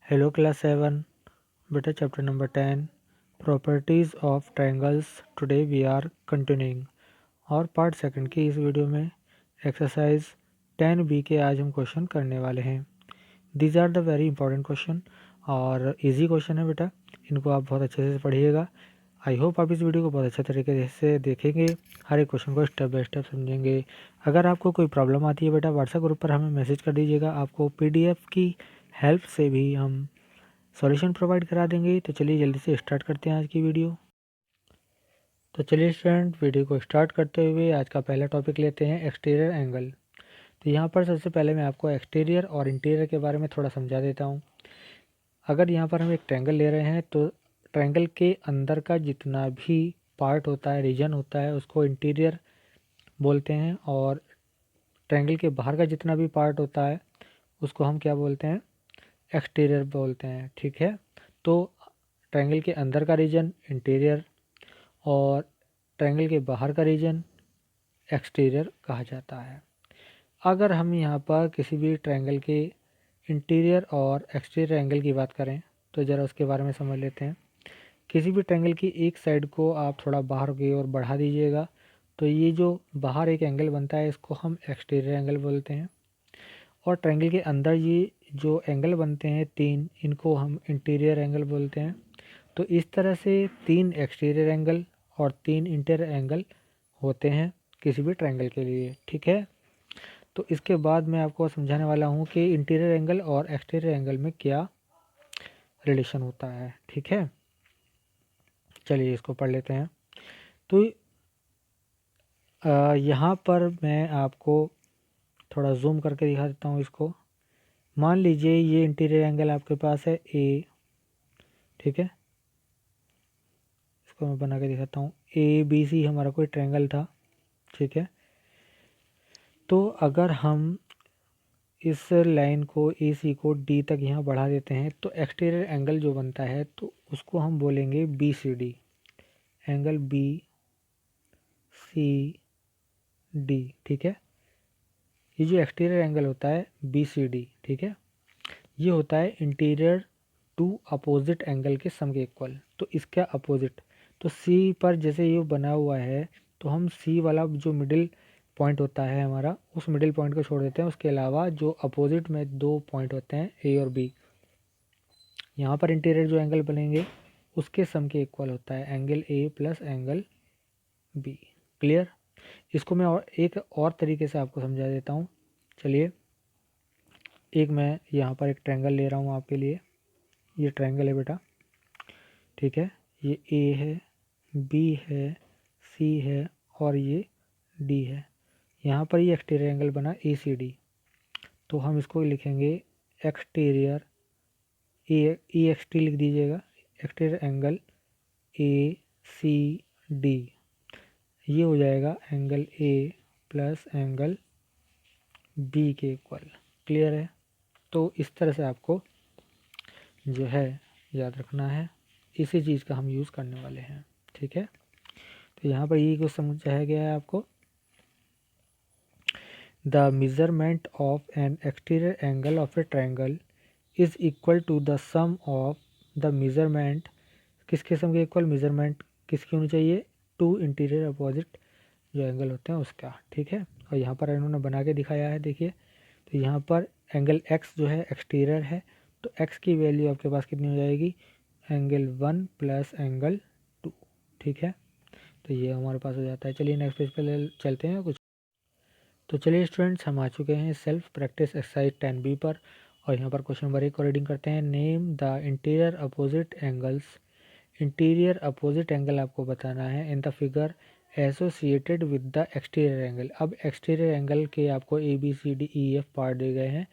Hello class 7 बेटा chapter number 10 properties of triangles. Today we are continuing our part second की इस video में exercise 10B के आज हम क्वेश्चन करने वाले हैं। These are the very important question और इजी क्वेश्चन है बेटा, इनको आप बहुत अच्छे से पढ़िएगा। आई होप आप इस वीडियो को बहुत अच्छे तरीके से देखेंगे, हर एक क्वेश्चन को स्टेप बाय स्टेप समझेंगे। अगर आपको कोई प्रॉब्लम आती है बेटा व्हाट्सएप ग्रुप पर हमें मैसेज कर दीजिएगा, आपको पीडीएफ की हेल्प से भी हम सॉल्यूशन प्रोवाइड करा देंगे। तो चलिए जल्दी से स्टार्ट करते हैं आज की वीडियो। तो चलिए स्टूडेंट वीडियो को स्टार्ट करते हुए आज का पहला टॉपिक लेते हैं एक्सटीरियर एंगल। तो यहाँ पर सबसे पहले मैं आपको एक्सटीरियर और इंटीरियर के बारे में थोड़ा समझा देता हूँ। अगर यहाँ पर हम एक ट्रायंगल ले रहे हैं तो ट्रायंगल के अंदर का जितना भी पार्ट होता है, रीजन होता है, उसको इंटीरियर बोलते हैं और ट्रायंगल के बाहर का जितना भी पार्ट होता है उसको हम क्या बोलते हैं, एक्सटीरियर बोलते हैं। ठीक है, तो ट्रायंगल के अंदर का रीजन इंटीरियर और ट्रायंगल के बाहर का रीजन एक्सटीरियर कहा जाता है। अगर हम यहाँ पर किसी भी ट्रायंगल के इंटीरियर और एक्सटीरियर एंगल की बात करें तो ज़रा उसके बारे में समझ लेते हैं। किसी भी ट्रायंगल की एक साइड को आप थोड़ा बाहर की ओर बढ़ा दीजिएगा तो ये जो बाहर एक एंगल बनता है इसको हम एक्सटीरियर एंगल बोलते हैं, और ट्रायंगल के अंदर ये जो एंगल बनते हैं तीन, इनको हम इंटीरियर एंगल बोलते हैं। तो इस तरह से तीन एक्सटीरियर एंगल और तीन इंटीरियर एंगल होते हैं किसी भी ट्रायंगल के लिए। ठीक है, तो इसके बाद मैं आपको समझाने वाला हूँ कि इंटीरियर एंगल और एक्सटीरियर एंगल में क्या रिलेशन होता है। ठीक है, चलिए इसको पढ़ लेते हैं। तो यहाँ पर मैं आपको थोड़ा जूम करके दिखा देता हूँ इसको। मान लीजिए ये इंटीरियर एंगल आपके पास है ए, ठीक है, इसको मैं बना के दिखाता हूँ। ए बी सी हमारा कोई ट्रायंगल था, ठीक है। तो अगर हम इस लाइन को ए सी को डी तक यहाँ बढ़ा देते हैं तो एक्सटीरियर एंगल जो बनता है तो उसको हम बोलेंगे B C D, angle B C D. ठीक है, ये जो एक्सटीरियर एंगल होता है बी सी डी, ठीक है, ये होता है इंटीरियर टू अपोजिट एंगल के सम के इक्वल। तो इसका अपोजिट, तो सी पर जैसे ये बना हुआ है तो हम सी वाला जो मिडिल पॉइंट होता है हमारा, उस मिडिल पॉइंट को छोड़ देते हैं। उसके अलावा जो अपोजिट में दो पॉइंट होते हैं ए और बी, यहाँ पर इंटीरियर जो एंगल बनेंगे उसके सम के इक्वल होता है angle A plus angle B. Clear? इसको मैं एक और तरीके से आपको समझा देता हूँ। चलिए, एक मैं यहाँ पर एक ट्रायंगल ले रहा हूँ आपके लिए। ये ट्रायंगल है बेटा, ठीक है, ये ए है, बी है, सी है और ये डी है। यहाँ पर ये एक्सटीरियर एंगल बना ए सी डी, तो हम इसको लिखेंगे एक्सटीरियर ए एक्स टी लिख दीजिएगा, exterior angle A C D. ये हो जाएगा angle A plus angle B के इक्वल। क्लियर है? तो इस तरह से आपको जो है याद रखना है, इसी चीज़ का हम यूज़ करने वाले हैं। ठीक है, तो यहाँ पर ये कुछ समझाया गया है आपको। The measurement of an exterior angle of a triangle is equal to the sum of the measurement, किसके सम के इक्वल, मेजरमेंट किसकी होनी चाहिए, टू इंटीरियर अपोजिट जो एंगल होते हैं उसका। ठीक है, और यहाँ पर इन्होंने बना के दिखाया है, देखिए। तो यहाँ पर एंगल एक्स जो है एक्सटीरियर है, तो एक्स की वैल्यू आपके पास कितनी हो जाएगी, एंगल 1 प्लस एंगल 2। ठीक है, तो ये हमारे पास हो जाता है। चलिए नेक्स्ट पेज पे चलते हैं कुछ। तो चलिए स्टूडेंट्स, हम आ चुके हैं सेल्फ प्रैक्टिस एक्सरसाइज 10B पर, और यहाँ पर क्वेश्चन नंबर 1 को रीडिंग करते हैं। Name the interior opposite angles. Interior opposite angle आपको बताना है in the figure associated with the exterior angle. अब एक्सटीरियर एंगल के आपको A B C D E F part दिए गए हैं,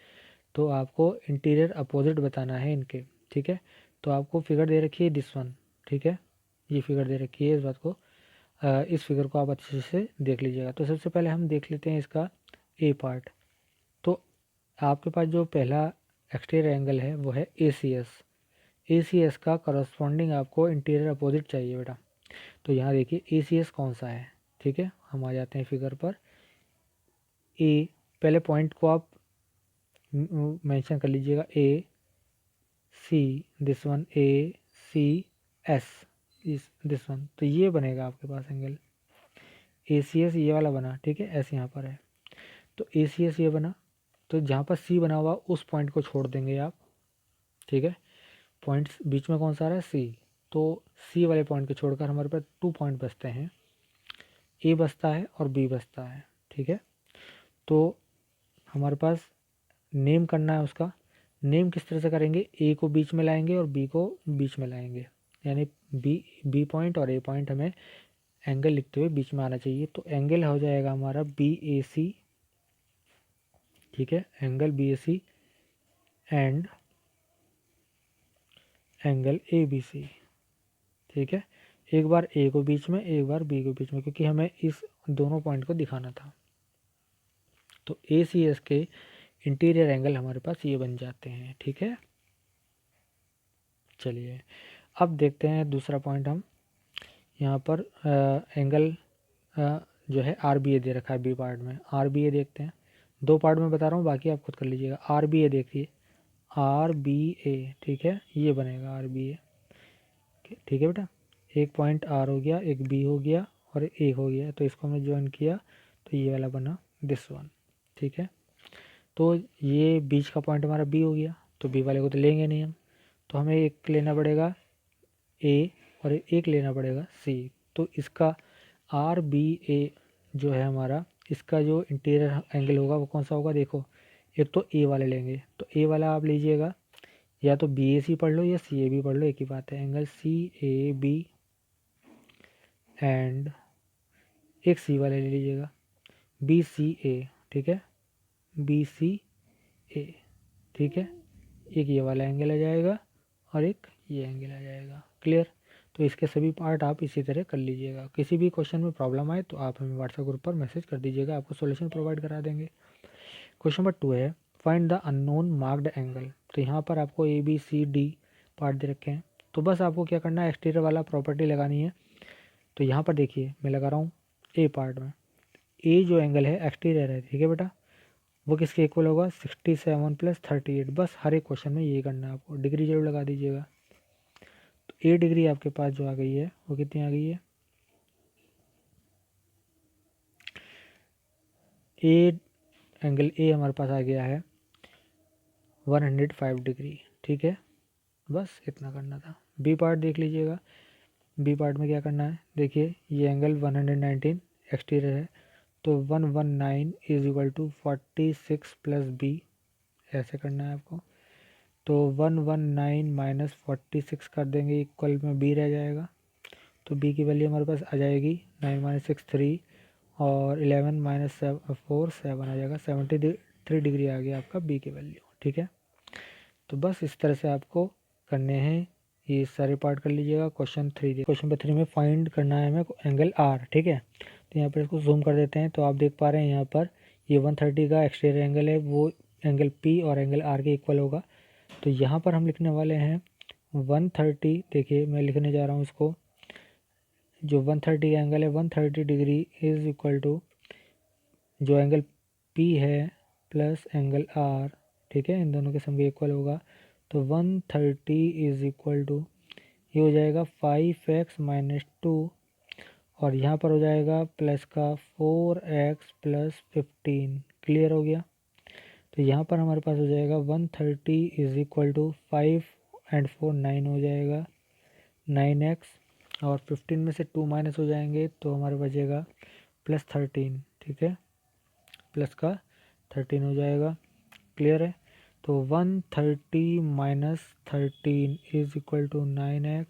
तो आपको इंटीरियर अपोजिट बताना है इनके। ठीक है, तो आपको फिगर दे रखी है दिस वन, ठीक है, ये फिगर दे रखी है। इस बात को इस फिगर को आप अच्छे से देख लीजिएगा। तो सबसे पहले हम देख लेते हैं इसका ए पार्ट। तो आपके पास जो पहला एक्सटीरियर एंगल है वो है ए सी एस। ए सी एस का करस्पॉन्डिंग आपको इंटीरियर अपोजिट चाहिए बेटा। तो यहाँ देखिए ए सी एस कौन सा है। ठीक है, हम आ जाते हैं फिगर पर। ए, पहले पॉइंट को आप मेंशन कर लीजिएगा, A C, this one A C S, this one, तो ये बनेगा आपके पास एंगल ए सी एस, ये वाला बना, ठीक है, एस यहाँ पर है, तो ए सी एस ये बना। तो जहाँ पर सी बना हुआ उस पॉइंट को छोड़ देंगे आप, ठीक है, पॉइंट्स बीच में कौन सा आ रहा है, सी, तो सी वाले पॉइंट को छोड़कर हमारे पास 2 पॉइंट बचते हैं, ए बचता है और बी बचता है, ठीक है। तो हमारे पास नेम करना है, उसका नेम किस तरह से करेंगे, ए को बीच में लाएंगे और बी को बीच में लाएंगे, यानी बी पॉइंट और ए पॉइंट हमें एंगल लिखते हुए बीच में आना चाहिए। तो एंगल हो जाएगा हमारा बी ए सी, ठीक है, angle B A C and angle A B C, ठीक है, एक बार ए को बीच में, एक बार बी को बीच में, क्योंकि हमें इस दोनों पॉइंट को दिखाना था। तो ए सी एस के इंटीरियर एंगल हमारे पास ये बन जाते हैं, ठीक है। चलिए अब देखते हैं दूसरा पॉइंट, हम यहाँ पर एंगल जो है आर बी ए दे रखा है बी पार्ट में, आर बी ए देखते हैं, 2 पार्ट में बता रहा हूँ, बाकी आप खुद कर लीजिएगा। आर बी ए देखिए, आर बी ए, ठीक है, ये बनेगा आर बी ए, ठीक है बेटा, एक पॉइंट आर हो गया, एक बी हो गया और एक हो गया, तो इसको हमने ज्वाइन किया तो ये वाला बना दिस वन, ठीक है। तो ये बीच का पॉइंट हमारा बी हो गया, तो बी वाले को तो लेंगे नहीं हम, तो हमें एक लेना पड़ेगा ए और एक लेना पड़ेगा सी। तो इसका आर बी ए जो है हमारा, इसका जो इंटीरियर एंगल होगा वो कौन सा होगा, देखो, एक तो ए वाले लेंगे, तो ए वाला आप लीजिएगा, या तो बी ए सी पढ़ लो या सी ए बी पढ़ लो, एक ही बात है, angle C A B and एक सी वाले ले लीजिएगा बी सी ए, ठीक है, बी सी ए, ठीक है, एक ये वाला एंगल आ जाएगा और एक ये एंगल आ जाएगा, क्लियर। तो इसके सभी पार्ट आप इसी तरह कर लीजिएगा। किसी भी क्वेश्चन में प्रॉब्लम आए तो आप हमें व्हाट्सएप ग्रुप पर मैसेज कर दीजिएगा, आपको सॉल्यूशन प्रोवाइड करा देंगे। क्वेश्चन नंबर 2 है, find the unknown marked angle. तो यहाँ पर आपको A B C D part दे रखे हैं, तो बस आपको क्या करना है, एक्सटीरियर वाला प्रॉपर्टी लगानी है। तो यहाँ पर देखिए मैं लगा रहा हूँ ए पार्ट में, ए जो एंगल है एक्सटीरियर है, ठीक है बेटा, वो किसके इक्वल होगा, 67 + 38। बस हर एक क्वेश्चन में ये करना है आपको, डिग्री जरूर लगा दीजिएगा। तो ए डिग्री आपके पास जो आ गई है वो कितनी आ गई है, ए एंगल ए हमारे पास आ गया है 105 डिग्री, ठीक है, बस इतना करना था। बी पार्ट देख लीजिएगा, बी पार्ट में क्या करना है, देखिए ये एंगल 119 एक्सटीरियर है, तो 119 = 46 + बी, ऐसे करना है आपको। तो 119 - 46 कर देंगे, इक्वल में बी रह जाएगा, तो बी की वैल्यू हमारे पास आ जाएगी 9 - 6 3 और 11 - 4 7 आ जाएगा, 73 डिग्री आ गया आपका बी की वैल्यू, ठीक है। तो बस इस तरह से आपको करने हैं, ये सारे पार्ट कर लीजिएगा। क्वेश्चन 3 में फाइंड करना है हमें एंगल आर, ठीक है। तो यहाँ पर इसको जूम कर देते हैं, तो आप देख पा रहे हैं यहाँ पर ये 130 का एक्सटीरियर एंगल है, वो एंगल पी और एंगल आर के इक्वल होगा। तो यहाँ पर हम लिखने वाले हैं 130, देखिए मैं लिखने जा रहा हूँ इसको, जो 130 का एंगल है 130 डिग्री इज इक्वल टू जो एंगल पी है प्लस एंगल आर, ठीक है, इन दोनों के सम के इक्वल होगा। तो 130 इज इक्वल टू ये हो जाएगा 5x - 2 और यहाँ पर हो जाएगा प्लस का 4x + 15, क्लियर हो गया। तो यहाँ पर हमारे पास हो जाएगा 130 इज इक्वल टू 5 और 4 9 हो जाएगा, 9x और 15 में से 2 माइनस हो जाएंगे तो हमारे बचेगा +13, ठीक है, प्लस का 13 हो जाएगा, क्लियर है। तो 130 - 13 is equal to 9x,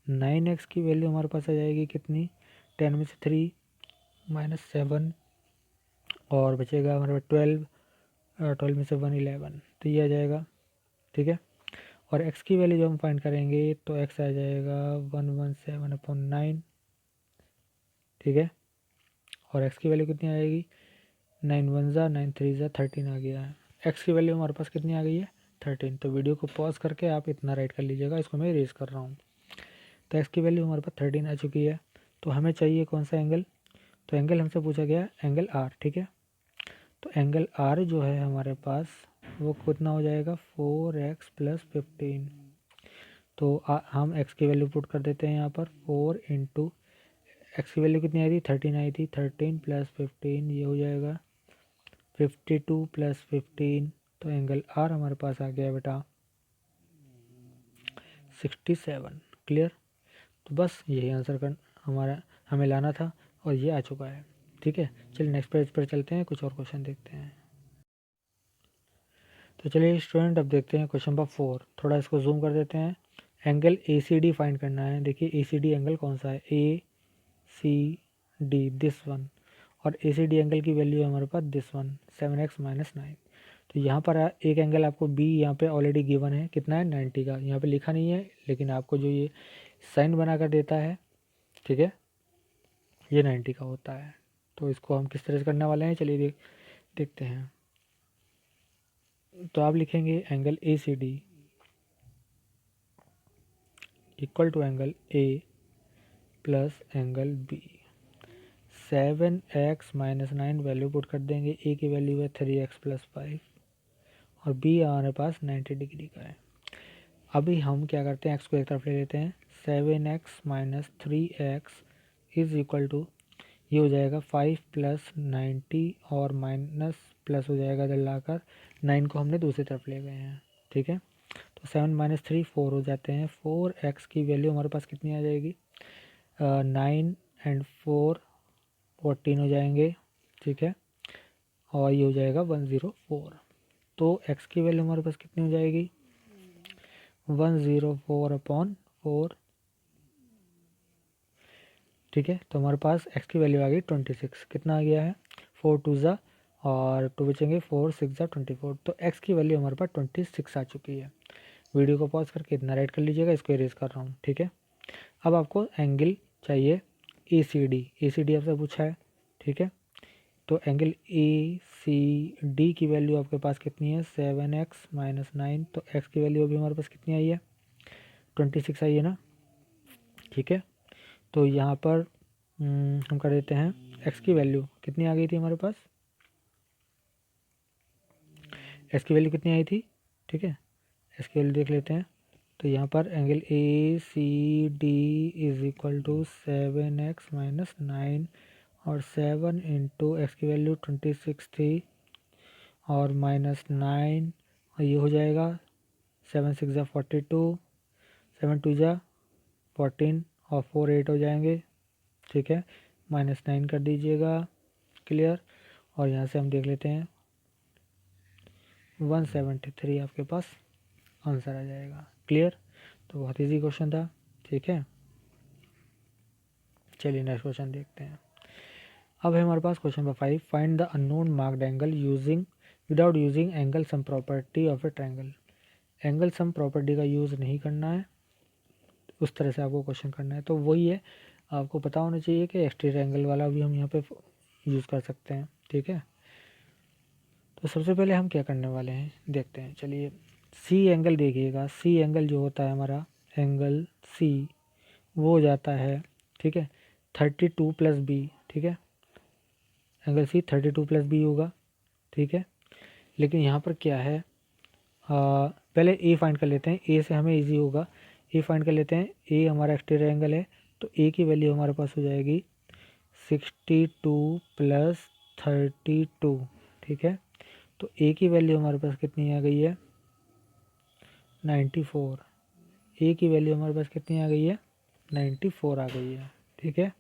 9x की वैल्यू हमारे पास आ जाएगी कितनी, 10 में से 3 - 7 और बचेगा हमारे पास 12, 12 में से 1 11, तो ये आ जाएगा, ठीक है। और x की वैल्यू जब हम फाइंड करेंगे तो x आ जाएगा 117/9, ठीक है। और x की वैल्यू कितनी आ जाएगी, 9 1 ज़ा 9 3 ज़ा 13 आ गया है। x की वैल्यू हमारे पास कितनी आ गई है, 13। तो वीडियो को पॉज करके आप इतना राइट कर लीजिएगा, इसको मैं इरेज कर रहा हूँ। तो x की वैल्यू हमारे पास 13 आ चुकी है। तो हमें चाहिए कौन सा एंगल, तो एंगल हमसे पूछा गया एंगल आर, ठीक है। तो एंगल आर जो है हमारे पास वो कितना हो जाएगा 4x + 15। तो हम x की वैल्यू पुट कर देते हैं यहाँ पर 4 इंटू एक्स की वैल्यू कितनी आई थी 13 आई थी 13 + 15 ये हो जाएगा 52 + 15। तो एंगल आर हमारे पास आ गया बेटा 67। क्लियर। तो बस यही आंसर कर हमारा हमें लाना था और ये आ चुका है। ठीक है, चलिए नेक्स्ट पेज पर चलते हैं, कुछ और क्वेश्चन देखते हैं। तो चलिए स्टूडेंट अब देखते हैं क्वेश्चन नंबर 4। थोड़ा इसको जूम कर देते हैं। Angle A C D find करना है। देखिए ए सी डी एंगल कौन सा है, ए सी डी दिस वन, और ए सी डी एंगल की वैल्यू है हमारे पास दिस वन 7x - 9। तो यहाँ पर एक एंगल आपको बी यहाँ पे ऑलरेडी गिवन है, कितना है 90 का, यहाँ पे लिखा नहीं है लेकिन आपको जो ये साइन बना कर देता है, ठीक है, ये 90 का होता है। तो इसको हम किस तरह से करने वाले हैं, चलिए देखते हैं। तो आप लिखेंगे angle A C D equal to angle A plus angle B. 7x - 9 value put कर देंगे। ए की वैल्यू है 3x + 5 और बी हमारे पास 90 डिग्री का है। अभी हम क्या करते हैं, एक्स को एक तरफ ले लेते हैं। 7x - 3x is equal to ये हो जाएगा 5 + 90 और माइनस प्लस हो जाएगा इधर लाकर 9 को हमने दूसरी तरफ ले गए हैं। ठीक है, तो 7 - 3 4 हो जाते हैं। 4x की वैल्यू हमारे पास कितनी आ जाएगी, 9 एंड 4 14 हो जाएंगे। ठीक है, और ये हो जाएगा 104। तो x की वैल्यू हमारे पास कितनी हो जाएगी 104/4। ठीक है, तो हमारे पास x की वैल्यू आ गई 26। कितना आ गया है 4 2 ज़ा और 2 बचेंगे 4 6 ज़ा 24। तो x की वैल्यू हमारे पास 26 आ चुकी है। वीडियो को पॉज करके इतना राइट कर लीजिएगा, इसको इरेज कर रहा हूँ। ठीक है, अब आपको एंगल चाहिए ए सी डी आपसे पूछा है। ठीक है, तो एंगल ए सी डी की वैल्यू आपके पास कितनी है 7x - 9। तो x की वैल्यू अभी हमारे पास कितनी आई है 26 आई है ना। ठीक है, तो यहाँ पर हम कर देते हैं x की वैल्यू कितनी आ गई थी हमारे पास, x की वैल्यू कितनी आई थी। ठीक है, x की वैल्यू देख लेते हैं। तो यहाँ पर angle A C D is equal to 7x - 9 और 7 इंटू एक्स की वैल्यू 26 थी और -9 और ये हो जाएगा 7 6 ज़ा 42, 7 2 ज़ा 14 और 4 8 हो जाएंगे। ठीक है, -9 कर दीजिएगा। क्लियर, और यहाँ से हम देख लेते हैं 173 आपके पास आंसर आ जाएगा। क्लियर, तो बहुत इजी क्वेश्चन था। ठीक है, चलिए नेक्स्ट क्वेश्चन देखते हैं। अब है हमारे पास question number 5। Find the unknown marked angle using without using angle sum property of a triangle. Angle sum property का यूज़ नहीं करना है, उस तरह से आपको क्वेश्चन करना है। तो वही है, आपको पता होना चाहिए कि एक्सटीरियर एंगल वाला भी हम यहाँ पे यूज़ कर सकते हैं। ठीक है, तो सबसे पहले हम क्या करने वाले हैं देखते हैं। चलिए सी एंगल देखिएगा, सी एंगल जो होता है हमारा एंगल सी वो हो जाता है, ठीक है, 32 + बी। ठीक है, एंगल सी 32 + बी होगा। ठीक है, लेकिन यहाँ पर क्या है, पहले ए फाइंड कर लेते हैं, ए से हमें इजी होगा। ए फाइंड कर लेते हैं, ए हमारा एक्सटीरियर एंगल है, तो ए की वैल्यू हमारे पास हो जाएगी 62 + 32। ठीक है, तो ए की वैल्यू हमारे पास कितनी आ गई है 94। ए की वैल्यू हमारे पास कितनी आ गई है 94 आ गई है। ठीक है,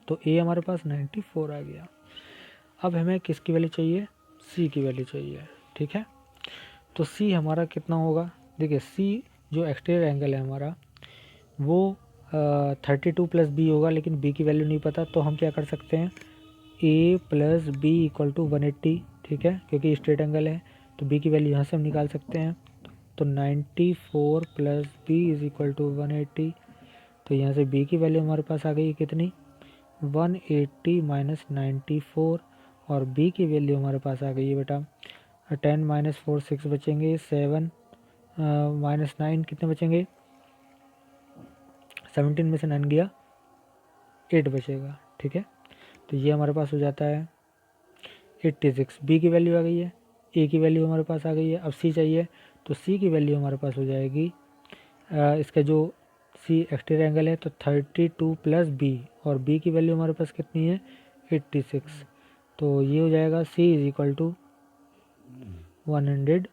तो ए हमारे पास 94 आ गया। अब हमें किसकी वैल्यू चाहिए, सी की वैल्यू चाहिए। ठीक है, तो सी हमारा कितना होगा, देखिए सी जो एक्सटीरियर एंगल है हमारा वो 32 + बी होगा, लेकिन बी की वैल्यू नहीं पता। तो हम क्या कर सकते हैं ए + बी = 180। ठीक है, क्योंकि स्ट्रेट एंगल है तो बी की वैल्यू यहाँ से हम निकाल सकते हैं। तो 94 + बी = 180। तो यहाँ से बी की वैल्यू हमारे पास आ गई कितनी 180 - 94 और बी की वैल्यू हमारे पास आ गई है बेटा 10 - 4 6 बचेंगे, 7 -9 कितने बचेंगे 17 में से 9 गया 8 बचेगा। ठीक है, तो ये हमारे पास हो जाता है 86। बी की वैल्यू आ गई है, ए की वैल्यू हमारे पास आ गई है। अब सी चाहिए, तो सी की वैल्यू हमारे पास हो जाएगी इसका जो सी एक्सटीरियर एंगल है तो 32 प्लस बी, और बी की वैल्यू हमारे पास कितनी है 86। तो ये हो जाएगा सी इज इक्वल टू 118,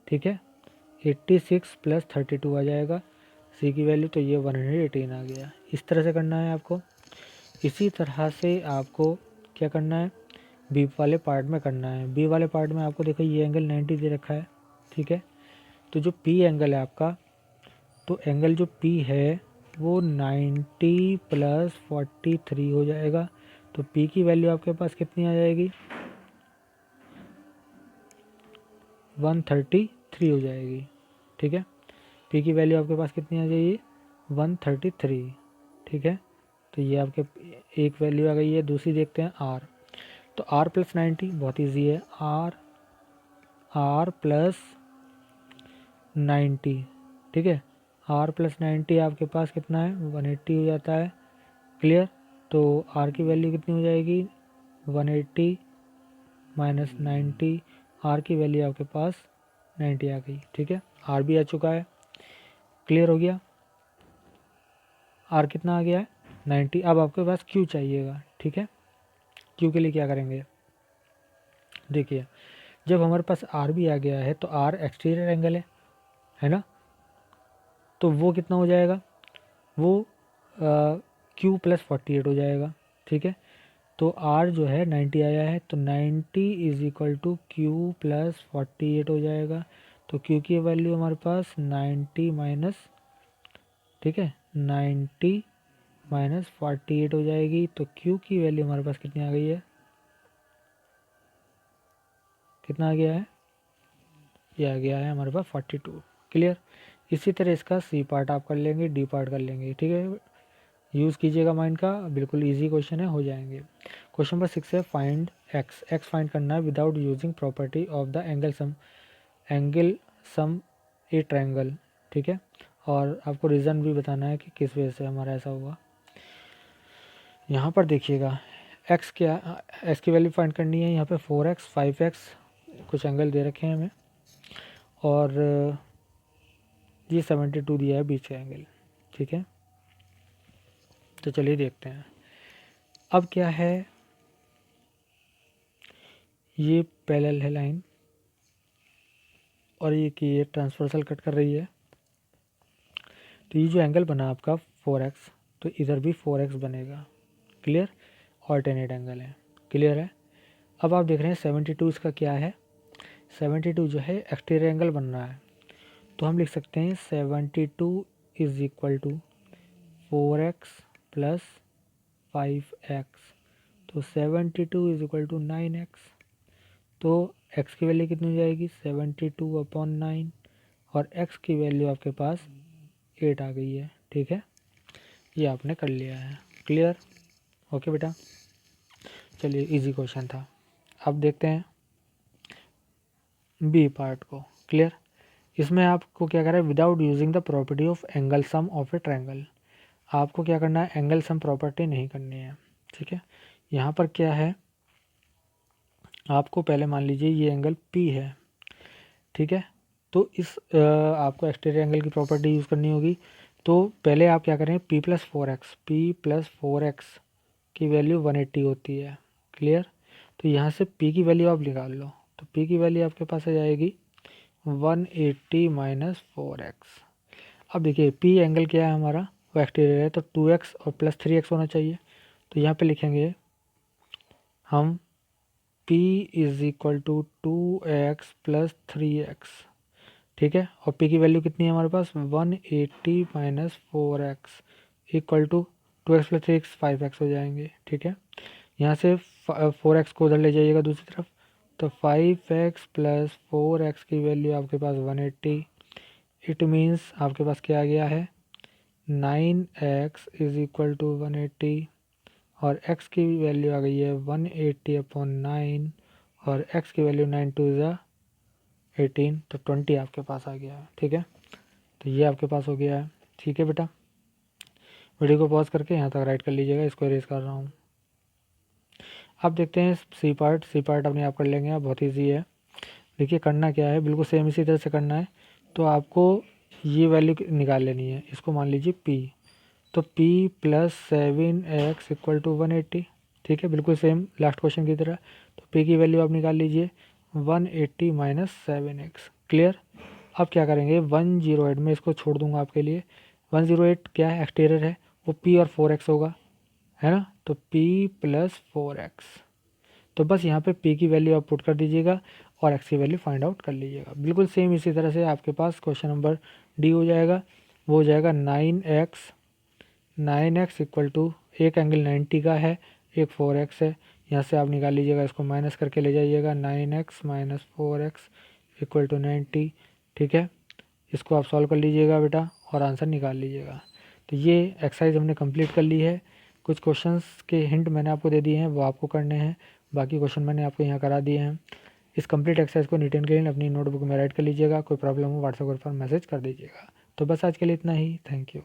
ठीक है। 86 प्लस 32 आ जाएगा सी की वैल्यू, तो ये 118 आ गया। इस तरह से करना है आपको। इसी तरह से आपको क्या करना है, बी वाले पार्ट में करना है। बी वाले पार्ट में आपको देखो ये एंगल 90 दे रखा है, ठीक है। तो जो पी एंगल है आपका, तो एंगल जो पी है वो 90 प्लस 43 हो जाएगा। तो पी की वैल्यू आपके पास कितनी आ जाएगी 133 हो जाएगी, ठीक है। पी की वैल्यू आपके पास कितनी आ जाएगी 133, ठीक है। तो ये आपके एक वैल्यू आ गई है। दूसरी देखते हैं आर। तो आर प्लस 90 बहुत ईजी है, आर प्लस 90, ठीक है। आर प्लस 90 आपके पास कितना है 180 हो जाता है, क्लियर। तो आर की वैल्यू कितनी हो जाएगी 180 माइनस 90, आर की वैल्यू आपके पास 90 आ गई, ठीक है। आर भी आ चुका है, क्लियर हो गया। आर कितना आ गया है 90। अब आपके पास क्यू चाहिएगा, ठीक है। क्यू के लिए क्या करेंगे, देखिए जब हमारे पास आर भी आ गया है तो आर एक्सटीरियर एंगल है ना। तो वो कितना हो जाएगा, वो क्यू प्लस 48 हो जाएगा, ठीक है। तो आर जो है 90 आया है, तो 90 is equal to Q plus 48 हो जाएगा। तो क्यू की वैल्यू हमारे पास 90 माइनस, ठीक है, 90 माइनस 48 हो जाएगी। तो क्यू की वैल्यू हमारे पास कितनी आ गई है, कितना आ गया है, ये आ गया है हमारे पास 42, क्लियर। इसी तरह इसका सी पार्ट आप कर लेंगे, डी पार्ट कर लेंगे, ठीक है। यूज़ कीजिएगा माइंड का, बिल्कुल इजी क्वेश्चन है, हो जाएंगे। क्वेश्चन नंबर 6 है फाइंड एक्स। एक्स फाइंड करना है without using property of the angle sum A triangle, ठीक है। और आपको रीज़न भी बताना है कि किस वजह से हमारा ऐसा हुआ। यहाँ पर देखिएगा एक्स क्या, एक्स की वैल्यू फाइंड करनी है। यहाँ पे 4x 5x कुछ एंगल दे रखे हैं हमें, और ये 72 दिया है बीच का एंगल, ठीक है। तो चलिए देखते हैं। अब क्या है, ये पैरेलल है लाइन, और ये कि ये ट्रांसवर्सल कट कर रही है। तो ये जो एंगल बना आपका 4x, तो इधर भी 4x बनेगा, क्लियर। ऑल्टरनेट एंगल है, क्लियर है। अब आप देख रहे हैं 72 इसका क्या है, 72 जो है एक्सटीरियर एंगल बन रहा है। तो हम लिख सकते हैं 72 is equal to 4x plus 5x। तो 72 इज इक्वल टू 9x। तो x की वैल्यू कितनी हो जाएगी 72/9, और x की वैल्यू आपके पास 8 आ गई है, ठीक है। ये आपने कर लिया है, क्लियर। ओके बेटा, चलिए इजी क्वेश्चन था। अब देखते हैं बी पार्ट को, क्लियर। इसमें आपको क्या करना है, without using the property of angle sum of a triangle. आपको क्या करना है, एंगल सम प्रॉपर्टी नहीं करनी है, ठीक है। यहाँ पर क्या है, आपको पहले मान लीजिए ये एंगल P है, ठीक है। तो इस आपको एक्सटीरियर एंगल की प्रॉपर्टी यूज़ करनी होगी। तो पहले आप क्या करें, P+4x की वैल्यू 180 होती है, क्लियर। तो यहाँ से P की वैल्यू आप निकाल लो। तो P की वैल्यू आपके पास आ जाएगी 180 माइनस 4x। अब देखिए P एंगल क्या है हमारा, वो एक्सटीरियर है, तो 2x और प्लस 3x होना चाहिए। तो यहाँ पे लिखेंगे हम P is equal to 2x plus 3x, ठीक है। और P की वैल्यू कितनी है हमारे पास 180 minus 4x equal to 2x plus 3x 5x हो जाएंगे, ठीक है। यहाँ से 4x को उधर ले जाइएगा दूसरी तरफ, तो 5x प्लस 4x की वैल्यू आपके पास 180। इट मीन्स आपके पास क्या आ गया है 9x इज इक्वल टू 180, और x की वैल्यू आ गई है 180/9, और x की वैल्यू 9 2 ज़ा 18, तो 20 आपके पास आ गया है, ठीक है। तो ये आपके पास हो गया है, ठीक है बेटा। वीडियो को पॉज करके यहाँ तक राइट कर लीजिएगा, इसको इरेज कर रहा हूँ। अब देखते हैं सी पार्ट अपने आप कर लेंगे आप, बहुत ईजी है। देखिए करना क्या है, बिल्कुल सेम इसी तरह से करना है। तो आपको ये वैल्यू निकाल लेनी है, इसको मान लीजिए p, तो p plus 7x equal to 180। ठीक है, बिल्कुल सेम लास्ट क्वेश्चन की तरह। तो p की वैल्यू आप निकाल लीजिए 180 माइनस 7x। क्लियर। अब क्या करेंगे, 108 में इसको छोड़ दूंगा आपके लिए। 108 क्या है, एक्सटीरियर है, वो p और 4x होगा, है ना। तो p प्लस 4x, तो बस यहाँ पे p की वैल्यू आप पुट कर दीजिएगा और x की वैल्यू फाइंड आउट कर लीजिएगा। बिल्कुल सेम इसी तरह से आपके पास क्वेश्चन नंबर डी हो जाएगा। वो हो जाएगा 9x इक्वल टू, एक एंगल 90 का है, एक 4x है। यहाँ से आप निकाल लीजिएगा, इसको माइनस करके ले जाइएगा, 9x minus 4x equal to 90। ठीक है, इसको आप सॉल्व कर लीजिएगा बेटा और आंसर निकाल लीजिएगा। तो ये एक्सरसाइज हमने कंप्लीट कर ली है। कुछ क्वेश्चंस के हिंट मैंने आपको दे दिए हैं, वो आपको करने हैं। बाकी क्वेश्चन मैंने आपको यहाँ करा दिए हैं। इस कंप्लीट एक्सरसाइज को नीट एंड क्लीन अपनी नोटबुक में राइट कर लीजिएगा। कोई प्रॉब्लम हो व्हाट्सएप ग्रुप पर मैसेज कर दीजिएगा। तो बस आज के लिए इतना ही। Thank you.